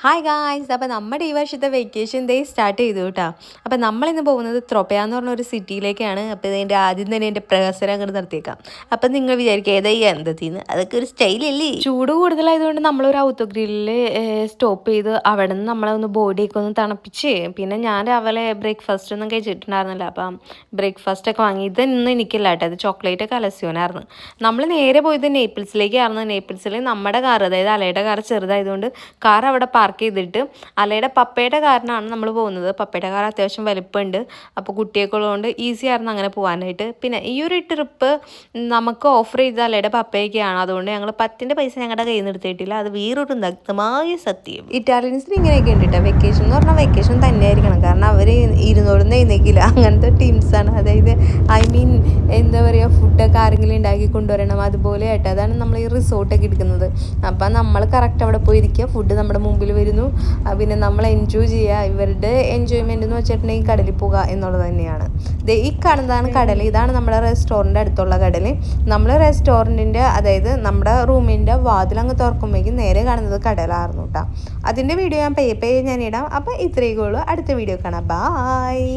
Hi guys, അപ്പോൾ നമ്മുടെ ഈ വർഷത്തെ വെക്കേഷൻ ഡേ സ്റ്റാർട്ട് ചെയ്തു കേട്ടോ. അപ്പോൾ നമ്മളിന്ന് പോകുന്നത് ത്രോപ്പയ എന്ന് പറഞ്ഞ ഒരു സിറ്റിയിലേക്കാണ്. അപ്പോൾ ഇതിൻ്റെ ആദ്യം തന്നെ എൻ്റെ പ്രഹസനം അങ്ങോട്ട് നിർത്തിയേക്കാം. അപ്പം നിങ്ങൾ വിചാരിക്കുക ഏതാ ഈ എന്തത്തിന്ന്, അതൊക്കെ ഒരു സ്റ്റൈലല്ലേ. ചൂട് കൂടുതലായതുകൊണ്ട് നമ്മളൊരു ഔട്ടോ ഗ്രില്ലിൽ സ്റ്റോപ്പ് ചെയ്ത് അവിടെ നിന്ന് നമ്മളൊന്ന് ബോഡിയൊക്കെ ഒന്ന് തണുപ്പിച്ച്, പിന്നെ ഞാൻ രാവിലെ ബ്രേക്ക്ഫാസ്റ്റ് ഒന്നും കഴിച്ചിട്ടുണ്ടായിരുന്നില്ല. അപ്പം ബ്രേക്ക്ഫാസ്റ്റൊക്കെ വാങ്ങി. ഇതൊന്നും എനിക്കില്ല കേട്ടോ, ഇത് ചോക്ലേറ്റൊക്കെ അലസ്യോനായിരുന്നു. നമ്മൾ നേരെ പോയത് നേപ്പിൾസിലേക്കായിരുന്നു. നേപ്പിൾസിൽ നമ്മുടെ കാർ, അതായത് അലയുടെ കാർ ചെറുതായതുകൊണ്ട് കാർ അവിടെ പാർക്ക് ചെയ്തിട്ട് അലയുടെ പപ്പയുടെ കാറിനാണ് നമ്മൾ പോകുന്നത്. പപ്പയുടെ കാർ അത്യാവശ്യം വലിപ്പമുണ്ട്, അപ്പോൾ കുട്ടിയൊക്കെ ഉള്ളതുകൊണ്ട് ഈസി ആയിരുന്നു അങ്ങനെ പോകാനായിട്ട്. പിന്നെ ഈ ഒരു ട്രിപ്പ് നമുക്ക് ഓഫർ ചെയ്ത അലയുടെ പപ്പയൊക്കെയാണ്, അതുകൊണ്ട് ഞങ്ങൾ 10ൻ്റെ പൈസ ഞങ്ങളുടെ കയ്യിൽ നിന്ന് എടുത്തിട്ടില്ല. അത് വേറൊരു നഗ്നമായ സത്യം. ഇറ്റാലിയൻസിന് ഇങ്ങനെയൊക്കെ ഉണ്ട് കേട്ടോ. വെക്കേഷൻ എന്ന് പറഞ്ഞാൽ വെക്കേഷൻ തന്നെ ആയിരിക്കണം, കാരണം അവർ 200 എഴുന്നേക്കില്ല, അങ്ങനത്തെ ടീംസാണ്. അതായത് എന്താ പറയുക, ഫുഡൊക്കെ ആരെങ്കിലും ഉണ്ടാക്കി കൊണ്ടുവരണം, അതുപോലെ ആയിട്ട്. അതാണ് നമ്മൾ ഈ റിസോർട്ടൊക്കെ എടുക്കുന്നത്. അപ്പം നമ്മൾ കറക്റ്റ് അവിടെ പോയിരിക്കുക, ഫുഡ് നമ്മുടെ മുമ്പിൽ വരുന്നു, പിന്നെ നമ്മൾ എൻജോയ് ചെയ്യുക. ഇവരുടെ എൻജോയ്മെൻ്റ് എന്ന് വെച്ചിട്ടുണ്ടെങ്കിൽ കടലിൽ പോകുക എന്നുള്ളത് തന്നെയാണ്. ഈ കാണുന്നതാണ് കടൽ, ഇതാണ് നമ്മുടെ റെസ്റ്റോറൻറ്റ് അടുത്തുള്ള കടൽ. നമ്മൾ റെസ്റ്റോറൻറ്റിൻ്റെ, അതായത് നമ്മുടെ റൂമിൻ്റെ വാതിലങ്ങ് തുറക്കുമ്പോഴേക്കും നേരെ കാണുന്നത് കടലായിരുന്നു കേട്ടോ. അതിൻ്റെ വീഡിയോ ഞാൻ പേ ഞാൻ ഇടാം. അപ്പോൾ ഇത്രയൊക്കെ ഉള്ളൂ. അടുത്ത വീഡിയോ കാണാം. ബായ്.